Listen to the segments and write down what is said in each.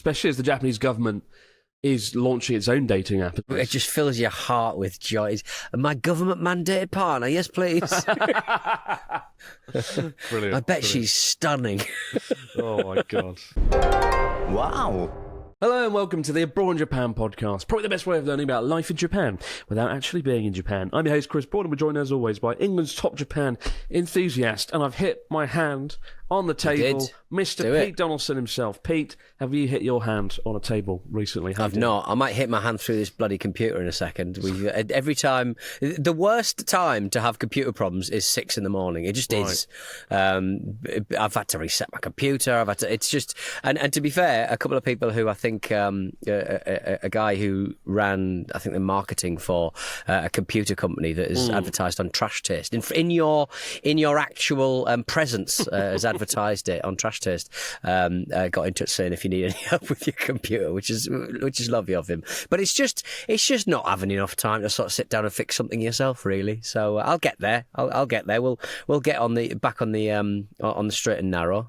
especially as the Japanese government is launching its own dating app. It just fills your heart with joy. My government-mandated partner, yes, please. Brilliant. I bet she's stunning. Oh, my God. Wow. Hello and welcome to the Abroad in Japan podcast. Probably the best way of learning about life in Japan without actually being in Japan. I'm your host, Chris Broad, and we're joined as always by England's top Japan enthusiast. And I've hit my hand on the table, Mr. Pete Donaldson himself. Pete, have you hit your hand on a table recently? I've not. I might hit my hand through this bloody computer in a second. Every time, the worst time to have computer problems is 6 a.m. It just is. I've had to reset my computer. It's just, and to be fair, a couple of people who I think a guy who ran, I think, the marketing for a computer company that is advertised on Trash Taste in your actual presence as advertised it on Trash Taste, got in touch saying if you need any help with your computer, which is lovely of him. But it's just not having enough time to sort of sit down and fix something yourself, really. So I'll get there. I'll get there. We'll get back on the straight and narrow.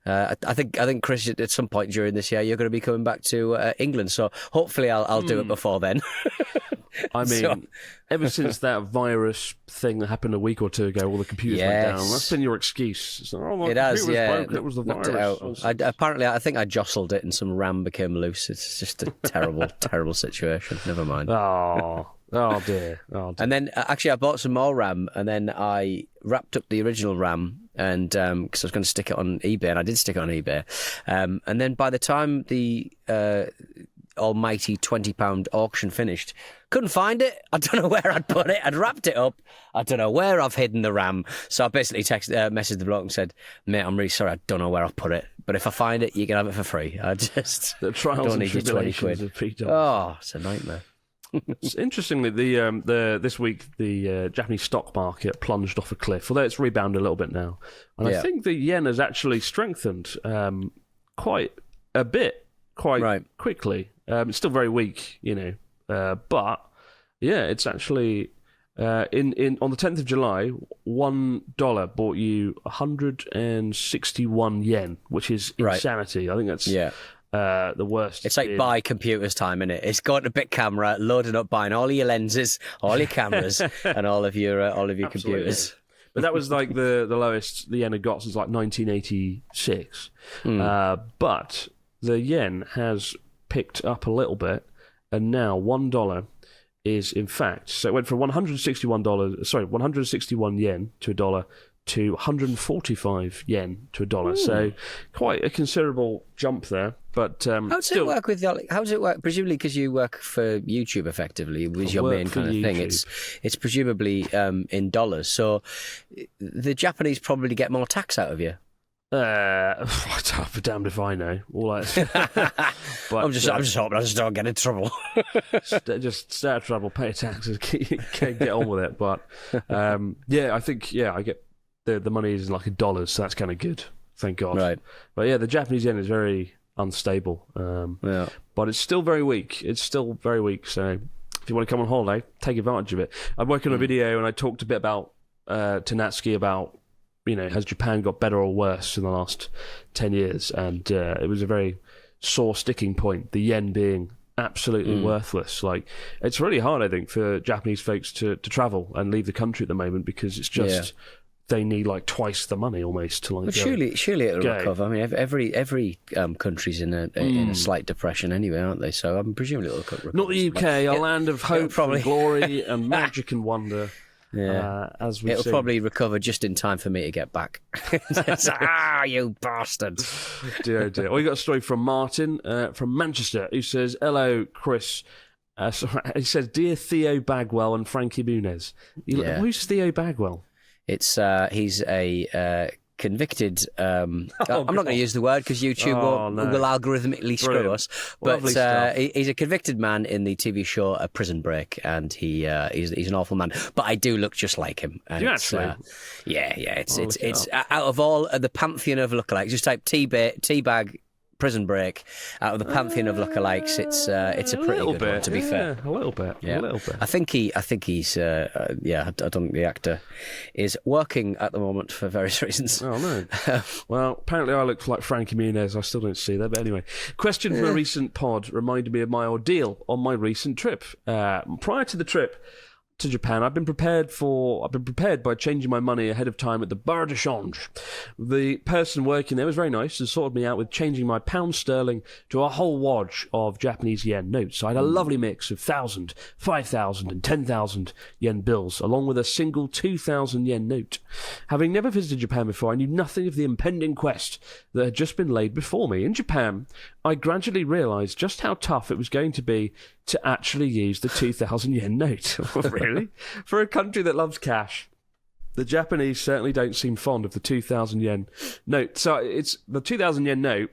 I think Chris, at some point during this year, you're going to be coming back to England. So hopefully I'll do it before then. I mean, ever since that virus thing that happened a week or two ago, all the computers went down. That's been your excuse. It's like, it has, yeah. Broke. It was the virus. Apparently, I think I jostled it and some RAM became loose. It's just a terrible, terrible situation. Never mind. Oh dear. And then, actually, I bought some more RAM, and then I wrapped up the original RAM, and because I was going to stick it on eBay, and I did stick it on eBay. And then by the time the almighty £20 auction finished, couldn't find it. I don't know where I'd put it. I'd wrapped it up. I don't know where I've hidden the RAM. So I basically messaged the bloke and said, mate, I'm really sorry, I don't know where I've put it, but if I find it, you can have it for free. I just the trials don't need your 20 quid. Oh, it's a nightmare. Interestingly, this week the Japanese stock market plunged off a cliff, although it's rebounded a little bit now, and I think the yen has actually strengthened quite a bit, quickly. It's still very weak, but yeah, it's actually on the 10th of July, $1 bought you 161 yen, which is insanity. I think that's the worst. It's like buy computers time, isn't it? It's going to Bit Camera, loading up, buying all of your lenses, all your cameras, and all of your computers. But that was like the lowest the yen had got since like 1986. But the yen has picked up a little bit, and now $1 is in fact, so it went from $161 yen to a dollar to 145 yen to a dollar. Ooh. So quite a considerable jump there. But how does it work with your? How does it work? Presumably, because you work for YouTube, effectively, was your main kind of thing. It's presumably in dollars. So the Japanese probably get more tax out of you. I'm damned if I know. But, I'm just hoping I just don't get in trouble. just stay out of trouble, pay taxes, get on with it. But I think I get the money is like in dollars, so that's kind of good. Thank God. Right. But yeah, the Japanese yen is very unstable. But it's still very weak. So if you want to come on holiday, take advantage of it. I'm working on a video, and I talked a bit about to Natsuki about, has Japan got better or worse in the last 10 years? And it was a very sore sticking point, the yen being absolutely worthless. Like, it's really hard, I think, for Japanese folks to travel and leave the country at the moment, because it's just they need like twice the money almost to like. But surely it'll recover. I mean, every country's in a slight depression anyway, aren't they? So I'm presuming it'll recover. Not the UK, a land of hope, and glory, and magic and wonder. Yeah, it'll probably recover just in time for me to get back. You bastard! Dear. Well, you got a story from Martin from Manchester, who says, "Hello, Chris." He says, "Dear Theo Bagwell and Frankie Muniz." Who's Theo Bagwell? It's he's a convicted. I'm not going to use the word because YouTube will algorithmically screw us. But he's a convicted man in the TV show Prison Break, and he's an awful man. But I do look just like him. And actually? It's out of all the pantheon of lookalikes. Just type teabag Prison Break, out of the pantheon of lookalikes, it's a pretty good one, to be fair. A little bit. I think he's I don't think the actor is working at the moment for various reasons. Oh no. Well, apparently I look like Frankie Muniz. I still don't see that, but anyway. Question from a recent pod reminded me of my ordeal on my recent trip. Prior to the trip to Japan, I've been prepared by changing my money ahead of time at the bar de change. The person working there was very nice and sorted me out with changing my pound sterling to a whole wad of Japanese yen notes. So I had a lovely mix of 1,000, 5,000 and 10,000 yen bills, along with a single 2,000 yen note. Having never visited Japan before, I knew nothing of the impending quest that had just been laid before me. In Japan, I gradually realised just how tough it was going to be to actually use the 2,000 yen note. Really? For a country that loves cash, the Japanese certainly don't seem fond of the 2,000 yen note. So it's the 2,000 yen note.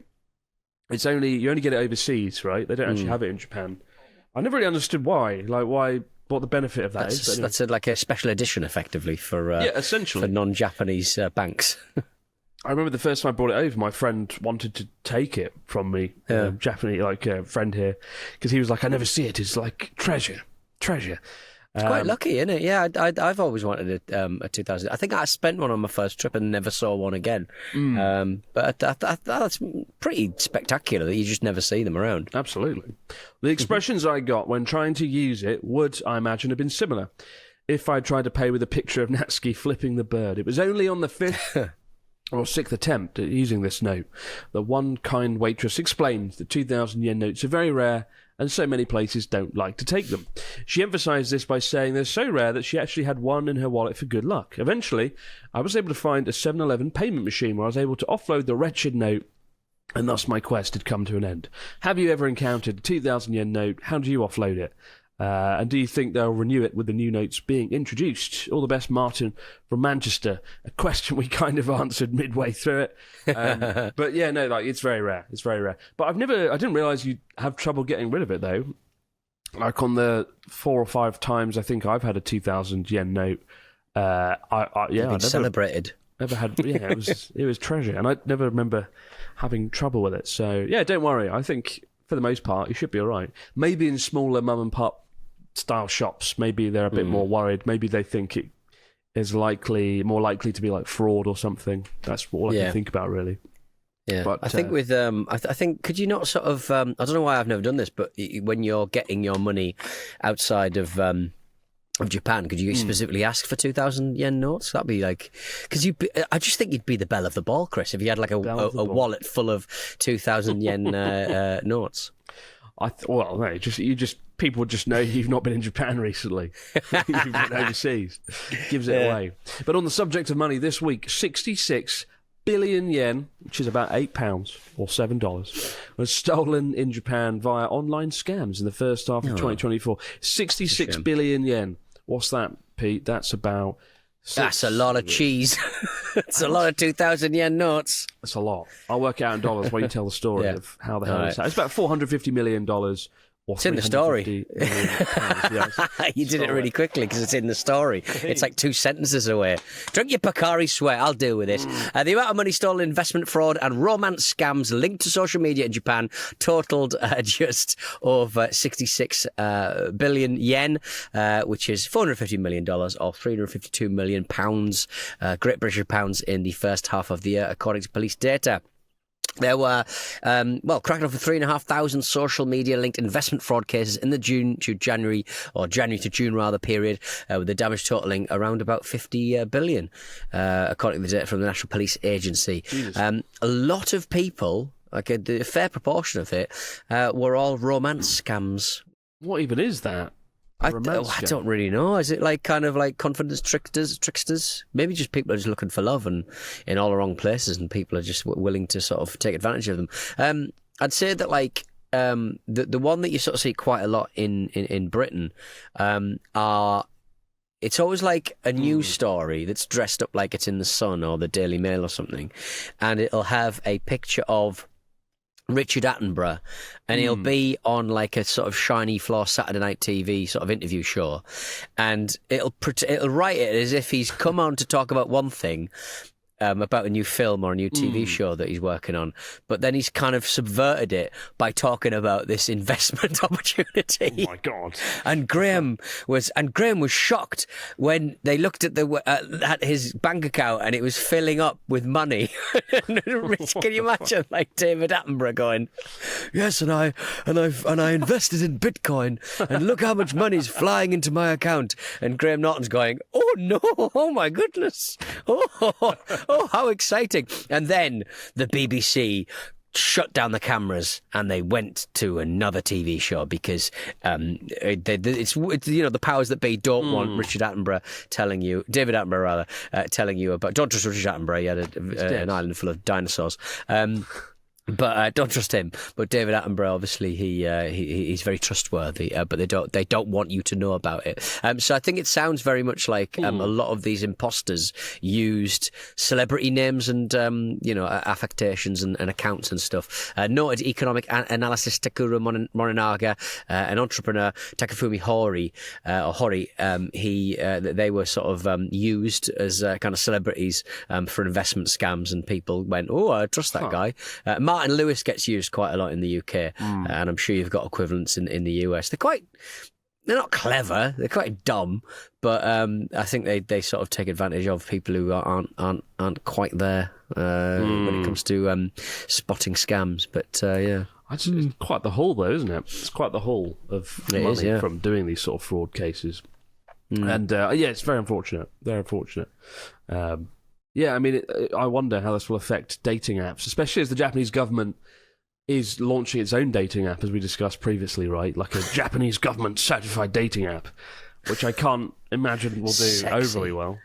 You only get it overseas, right? They don't actually have it in Japan. I never really understood why. What the benefit of that is. Anyway. That's like a special edition, effectively, for essentially for non-Japanese banks. I remember the first time I brought it over, my friend wanted to take it from me, Japanese, a friend here, because he was like, I never see it. It's like treasure. It's quite lucky, isn't it? Yeah, I've always wanted a 2000. I think I spent one on my first trip and never saw one again. But that's pretty spectacular that you just never see them around. Absolutely. The expressions I got when trying to use it would, I imagine, have been similar if I tried to pay with a picture of Natsuki flipping the bird. It was only on the 5th... or 6th attempt at using this note that one kind waitress explained that 2,000 yen notes are very rare and so many places don't like to take them. She emphasised this by saying they're so rare that she actually had one in her wallet for good luck. Eventually, I was able to find a 7-Eleven payment machine where I was able to offload the wretched note, and thus my quest had come to an end. Have you ever encountered a 2,000 yen note? How do you offload it? And do you think they'll renew it with the new notes being introduced? All the best, Martin from Manchester. A question we kind of answered midway through it. But yeah, no, it's very rare. It's very rare. But I didn't realise you'd have trouble getting rid of it though. Like on the 4 or 5 times I think I've had a 2,000 yen note. I celebrated. Never had. Yeah, it was treasure, and I never remember having trouble with it. So yeah, don't worry. I think for the most part you should be all right. Maybe in smaller mum and pop style shops, maybe they're a bit more worried. Maybe they think it is more likely to be like fraud or something. That's all I can think about, really. Yeah, but I think with I think could you not sort of I don't know why I've never done this, but when you're getting your money outside of Japan, could you specifically ask for 2,000 yen notes? That'd be like, because I just think you'd be the belle of the ball, Chris, if you had like a wallet full of 2,000 yen notes. People would just know you've not been in Japan recently. You've been overseas. Gives it away. But on the subject of money, this week, 66 billion yen, which is about £8 or $7, was stolen in Japan via online scams in the first half of 2024. 66 billion yen. What's that, Pete? That's about... That's a lot of cheese. It's a lot of 2,000 yen notes. That's a lot. I'll work it out in dollars while you tell the story of how the hell it's that. It's about $450 million. It's in the story. Yes. You did it really quickly because it's in the story. It's like 2 sentences away. Drink your Pocari Sweat. I'll deal with this. The amount of money stolen, investment fraud and romance scams linked to social media in Japan totaled just over 66 billion yen, which is $450 million or 352 million pounds, Great British pounds in the first half of the year, according to police data. There were, cracking over 3,500 social media-linked investment fraud cases in the January to June period, with the damage totalling around about 50 billion, according to the data from the National Police Agency. A lot of people, like a fair proportion of it, were all romance scams. What even is that? I don't really know. Is it like kind of like confidence tricksters? Maybe just people are just looking for love and in all the wrong places, and people are just willing to sort of take advantage of them. I'd say that like the one that you sort of see quite a lot in Britain it's always like a news story that's dressed up like it's in the Sun or the Daily Mail or something, and it'll have a picture of Richard Attenborough, and he'll be on like a sort of shiny floor Saturday night TV sort of interview show, and it'll write it as if he's come on to talk about one thing, about a new film or a new TV show that he's working on, but then he's kind of subverted it by talking about this investment opportunity. Oh my God! And Graham was shocked when they looked at at his bank account and it was filling up with money. Can you imagine, like David Attenborough going, "Yes, and I invested in Bitcoin, and look how much money's flying into my account." And Graham Norton's going, "Oh no! Oh my goodness! Oh, how exciting!" And then the BBC shut down the cameras and they went to another TV show because it's the powers that be don't want David Attenborough telling you about. Don't trust Richard Attenborough. He had an island full of dinosaurs. But don't trust him. But David Attenborough, obviously, he's very trustworthy. But they don't want you to know about it. So I think it sounds very much like a lot of these imposters used celebrity names and affectations and accounts and stuff. Noted economic analysis Takuro Morinaga, an entrepreneur Takafumi Hori, they were sort of used as kind of celebrities for investment scams, and people went, "Oh, I trust that guy." Martin Lewis gets used quite a lot in the UK, and I'm sure you've got equivalents in the US. They're not clever, they're quite dumb, but I think they sort of take advantage of people who aren't quite there when it comes to spotting scams. But yeah. It's quite the haul, though, isn't it? It's quite the haul of money from doing these sort of fraud cases. And it's very unfortunate. Very unfortunate. Yeah, I mean, I wonder how this will affect dating apps, especially as the Japanese government is launching its own dating app, as we discussed previously, right? Like a Japanese government-certified dating app, which I can't imagine will do overly well.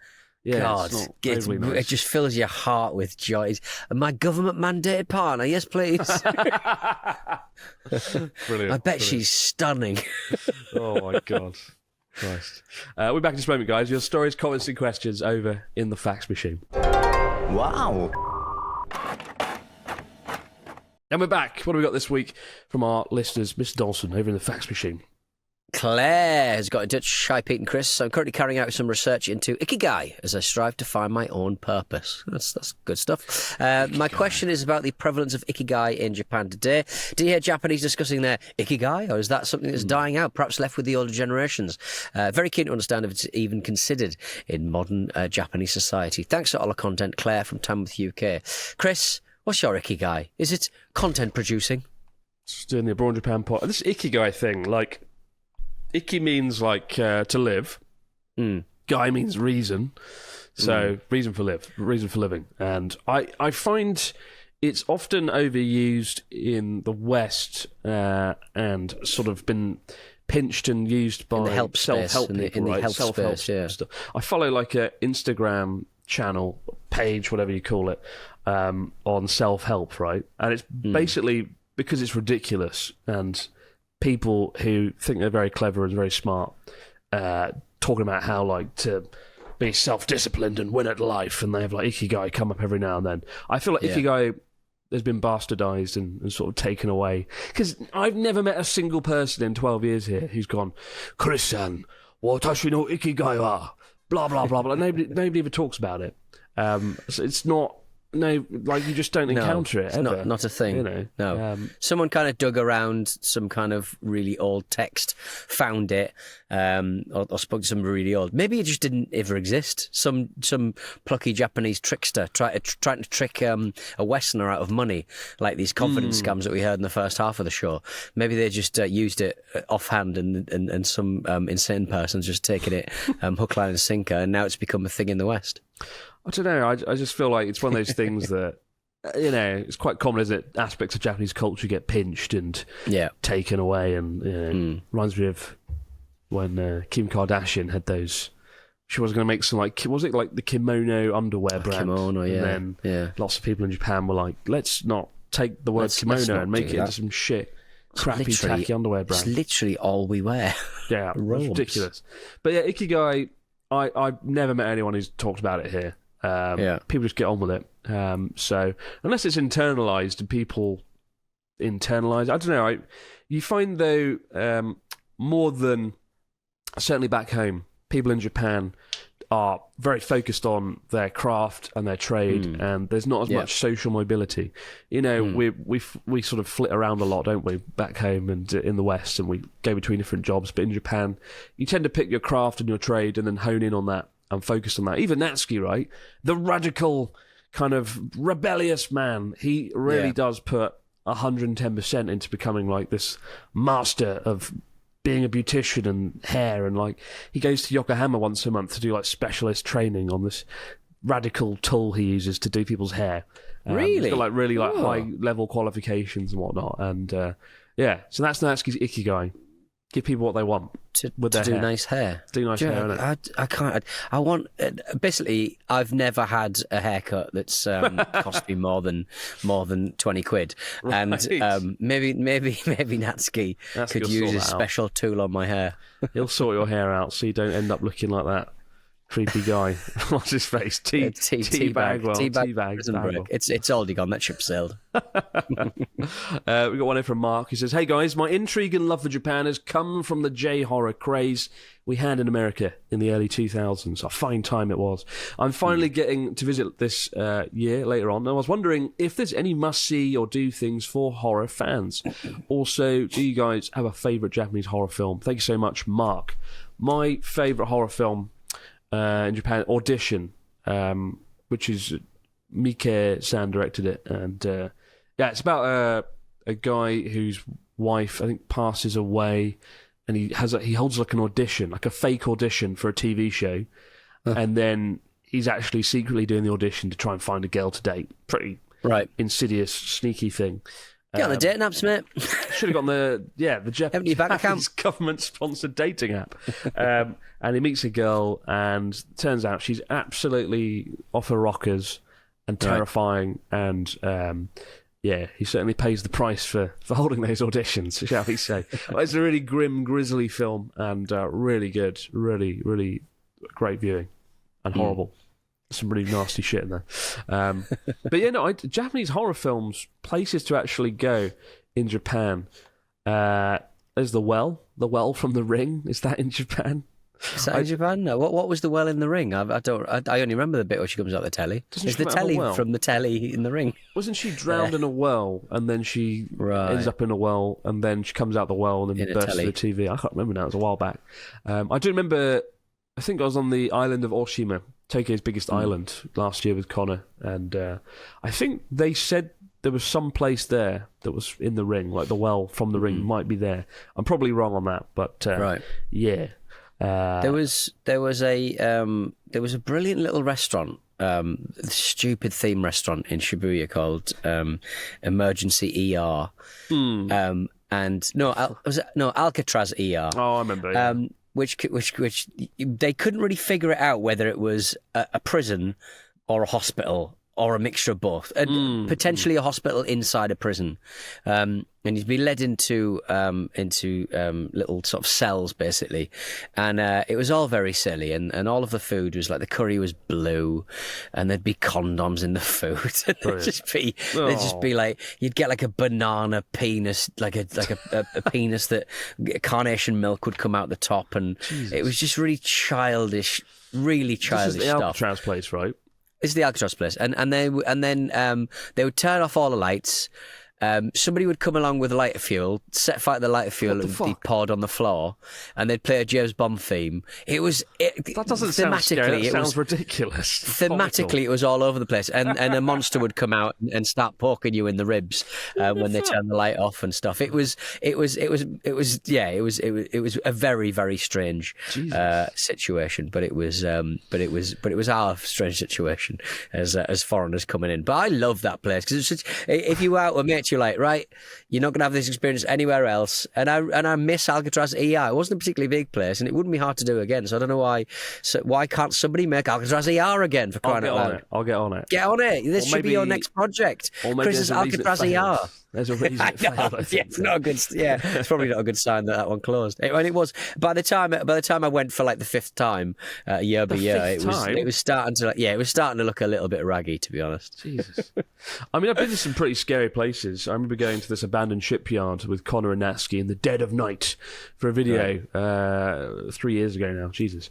Yeah, God, it's not nice. It just fills your heart with joy. My government-mandated partner, yes, please. Brilliant. I bet she's stunning. Oh, my God. Christ. We're back in just a moment, guys. Your stories, comments, and questions over in the fax machine. Wow. And we're back. What have we got this week from our listeners, Miss Donaldson, over in the fax machine? Claire has got in touch. Hi, Pete and Chris. I'm currently carrying out some research into Ikigai as I strive to find my own purpose. That's good stuff. My question is about the prevalence of Ikigai in Japan today. Do you hear Japanese discussing their Ikigai, or is that something that's dying out, perhaps left with the older generations? Very keen to understand if it's even considered in modern Japanese society. Thanks for all the content, Claire from Tamworth, UK. Chris, what's your Ikigai? Is it content producing? Just doing the Abroad Japan pot. This Ikigai thing, like... Iki means like to live. Guy means reason. So reason for living. And I find it's often overused in the West and sort of been pinched and used by self-help people, right? Self-help stuff. I follow like a Instagram channel, page, whatever you call it, on self-help, right? And it's basically because it's ridiculous and people who think they're very clever and very smart talking about how like to be self-disciplined and win at life, and they have like Ikigai come up every now and then. I feel like Ikigai has been bastardized and sort of taken away, because I've never met a single person in 12 years here who's gone, "Chris-san, watashi no Ikigai wa blah blah blah blah." Nobody ever talks about it. So it's not. No, like you just don't encounter it ever. Not a thing. You know? No. Someone kind of dug around some kind of really old text, found it, or spoke to somebody really old. Maybe it just didn't ever exist. Some plucky Japanese trickster trying to trick a Westerner out of money, like these confidence scams that we heard in the first half of the show. Maybe they just used it offhand, and some insane person's just taken it hook, line, and sinker, and now it's become a thing in the West. I don't know. I just feel like it's one of those things that, it's quite common, isn't it? Aspects of Japanese culture get pinched and taken away. And reminds me of when Kim Kardashian had those. She was going to make some, like, was it like the kimono underwear brand? Kimono, yeah. And then lots of people in Japan were like, let's not take the word kimono and make it into some shit, crappy, tacky underwear brand. It's literally all we wear. Yeah, it's ridiculous. But yeah, Ikigai, I've never met anyone who's talked about it here. People just get on with it. So unless it's internalized and people internalize, I don't know. You find though, more than certainly back home, people in Japan are very focused on their craft and their trade, and there's not as much social mobility. You know, we sort of flit around a lot, don't we, back home and in the West, and we go between different jobs. But in Japan, you tend to pick your craft and your trade and then hone in on that and focus on that. Even Natsuki, right? The radical kind of rebellious man, he really does put 110% into becoming like this master of being a beautician and hair, and like he goes to Yokohama once a month to do like specialist training on this radical tool he uses to do people's hair. Really? He's got like really like high level qualifications and whatnot, and so that's Natsuki's Ikigai. Give people what they want with their hair. Nice hair. Do nice hair, innit? I can't. I want. Basically, I've never had a haircut that's cost me more than £20, right. And maybe Natsuki could use a special tool on my hair. He'll sort your hair out so you don't end up looking like that creepy guy. What's his face? Tea bag. It's already gone. That ship sailed. We got one here from Mark. He says, "Hey guys, my intrigue and love for Japan has come from the J-horror craze we had in America in the early 2000s. A fine time it was. I'm finally getting to visit this year later on. And I was wondering if there's any must-see or do things for horror fans. Also, do you guys have a favourite Japanese horror film? Thank you so much, Mark. My favourite horror film in Japan, Audition, which is Miike-san directed it, and it's about a guy whose wife, I think, passes away, and he holds like an audition, like a fake audition for a TV show, and then he's actually secretly doing the audition to try and find a girl to date. Pretty insidious, sneaky thing. Get on the dating apps, mate. Should have gotten the Japanese government-sponsored dating app. And he meets a girl, and turns out she's absolutely off her rockers and terrifying. And he certainly pays the price for holding those auditions, shall we say. Well, it's a really grim, grisly film, and really good, really, really great viewing, and horrible. Some really nasty shit in there. But Japanese horror films, places to actually go in Japan. There's The Well from The Ring. Is that in Japan? Is that in Japan? No. What was The Well in The Ring? I only remember the bit where she comes out the telly. Is the telly from the telly in The Ring? Wasn't she drowned in a well, and then she ends up in a well, and then she comes out the well and then bursts through the TV? I can't remember now. It was a while back. I do remember, I think I was on the island of Oshima, Tokyo's biggest island, last year with Connor, and I think they said there was some place there that was in The Ring, like the well from The Ring might be there. I'm probably wrong on that, but yeah. There was a brilliant little restaurant, stupid theme restaurant in Shibuya called Emergency ER, Alcatraz ER. Oh, I remember. Yeah. Which they couldn't really figure it out whether it was a prison or a hospital or a mixture of both, and potentially a hospital inside a prison. And you'd be led into little sort of cells, basically. And it was all very silly, and all of the food was like, the curry was blue, and there'd be condoms in the food. And there'd just be like, you'd get like a banana penis, like a penis that carnation milk would come out the top, and it was just really childish stuff. This is the stuff. Alcatraz place, right? It's the Alcatraz place, and then they would turn off all the lights. Somebody would come along with a lighter fuel, set fire to the lighter fuel, and be poured on the floor, and they'd play a James Bond theme. That doesn't sound scary. That sounds ridiculous. Thematically, it was all over the place, and a monster would come out and start poking you in the ribs when they turn the light off and stuff. It was a very, very strange situation, but it was our strange situation as foreigners coming in. But I love that place because if you were out with mates, you're like, right, you're not going to have this experience anywhere else. And I miss Alcatraz ER. It wasn't a particularly big place, and it wouldn't be hard to do again. So I don't know why. So why can't somebody make Alcatraz ER again, for crying out loud? I'll get on it. Get on it. This should be your next project. Chris's Alcatraz ER. There's a reason it failed, I think. It's not a good. Yeah, it's probably not a good sign that one closed. And it was by the time I went for like the fifth time, year by year, it was starting to look a little bit raggy, to be honest. Jesus. I mean, I've been to some pretty scary places. I remember going to this abandoned shipyard with Connor and Natsuki in the dead of night for a video 3 years ago now. Jesus.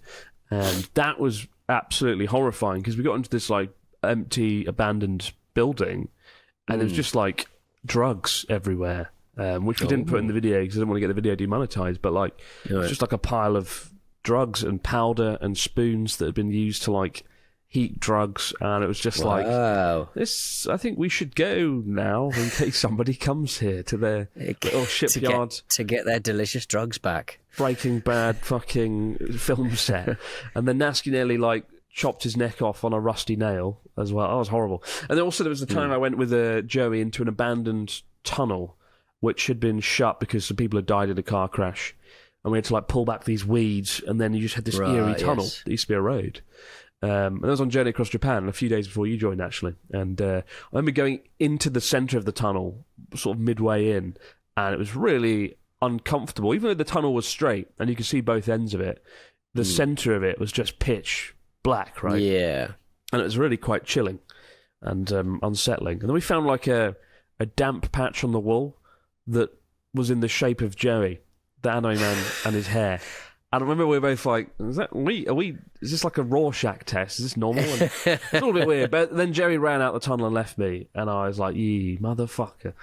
And that was absolutely horrifying because we got into this like empty, abandoned building, and there was just like drugs everywhere, which we didn't put in the video because I didn't want to get the video demonetized. But like, it's just like a pile of drugs and powder and spoons that had been used to like heat drugs, and it was just like, this. I think we should go now in case somebody comes here to their little shipyard to get their delicious drugs back. Breaking Bad fucking film set, and then Nasky nearly like chopped his neck off on a rusty nail as well. That was horrible. And then also there was the time I went with Joey into an abandoned tunnel which had been shut because some people had died in a car crash, and we had to like pull back these weeds, and then you just had this eerie tunnel that used to be a road. And I was on Journey Across Japan a few days before you joined, actually. And I remember going into the centre of the tunnel, sort of midway in, and it was really uncomfortable. Even though the tunnel was straight and you could see both ends of it, the centre of it was just pitch black, right? Yeah. And it was really quite chilling and unsettling. And then we found like a damp patch on the wall that was in the shape of Joey, the anime man, and his hair. And I remember we were both like, is this like a Rorschach test? Is this normal? And it's a little bit weird. But then Jerry ran out the tunnel and left me, and I was like, "Yee, motherfucker."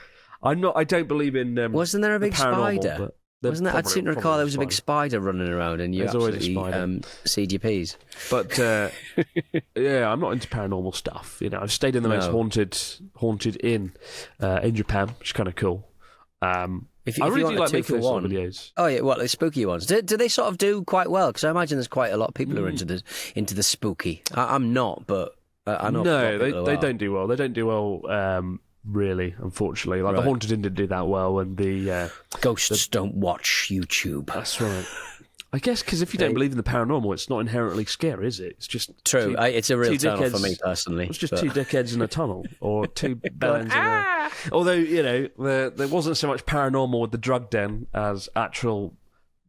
I don't believe in. Wasn't there a big spider? Wasn't that? I seem to recall there was a big spider running around, and you absolutely seed your peas. But yeah, I'm not into paranormal stuff. You know, I've stayed in the most haunted inn in Japan, which is kind of cool. If I you really want do like making those sort of videos. videos. Oh yeah, well, the spooky ones. Do they sort of do quite well? Because I imagine there's quite a lot of people who are into the spooky. I'm not, but I know. No, they don't do well. They don't do well. Really, unfortunately, like the Haunted Inn didn't do that well, and the ghosts don't watch YouTube. That's right. I guess because if you don't believe in the paranormal, it's not inherently scary, is it? It's just true. It's a real turn off for me personally. It's just two dickheads in a tunnel or two bellends in a... Although, you know, there wasn't so much paranormal with the drug den as actual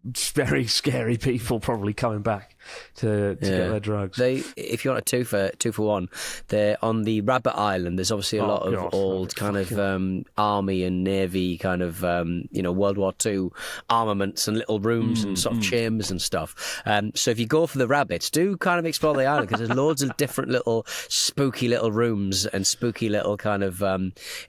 very scary people probably coming back to get their drugs. If you want a two for one, they're on the Rabbit Island. There's obviously a lot of old kind of army and navy kind of World War II armaments and little rooms and sort of chambers and stuff. So if you go for the rabbits, do kind of explore the island because there's loads of different little spooky little rooms and spooky little kind of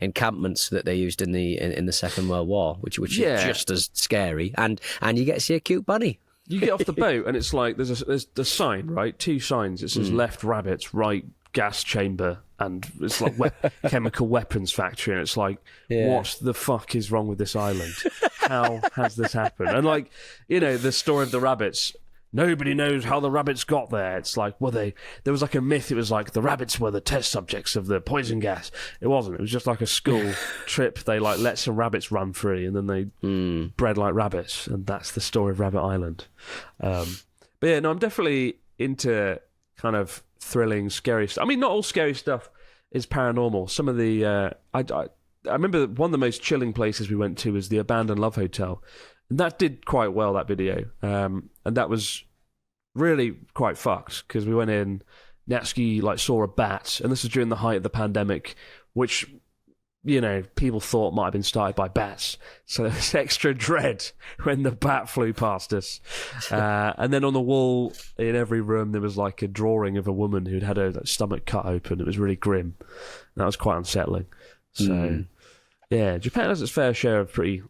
encampments that they used in the Second World War, which is just as scary. And you get to see a cute bunny. You get off the boat and it's like there's the sign, right? Two signs. It says left rabbits, right gas chamber, and it's like chemical weapons factory. And it's like, what the fuck is wrong with this island? How has this happened? And like, you know, the story of the rabbits. Nobody knows how the rabbits got there. It's like, there was like a myth. It was like the rabbits were the test subjects of the poison gas. It wasn't. It was just like a school trip. They like let some rabbits run free, and then they bred like rabbits, and that's the story of Rabbit Island. But yeah, no, I'm definitely into kind of thrilling, scary stuff. I mean, not all scary stuff is paranormal. Some of the I remember one of the most chilling places we went to was the Abandoned Love Hotel. And that did quite well, that video. And that was really quite fucked because we went in, Natsuki like saw a bat, and this was during the height of the pandemic, which, you know, people thought might have been started by bats. So there was extra dread when the bat flew past us. And then on the wall in every room, there was like a drawing of a woman who'd had her stomach cut open. It was really grim. That was quite unsettling. So, yeah, Japan has its fair share of pretty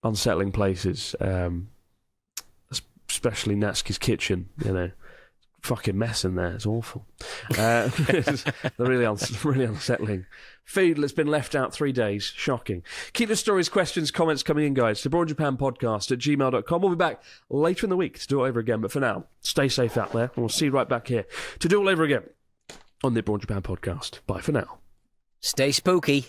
unsettling places, especially Natsuki's kitchen. You know, fucking mess in there. It's awful. It's really unsettling. Food that's been left out 3 days. Shocking. Keep the stories, questions, comments coming in, guys, to broadjapanpodcast@gmail.com. We'll be back later in the week to do it over again. But for now, stay safe out there, and we'll see you right back here to do it all over again on the Broad Japan Podcast. Bye for now. Stay spooky.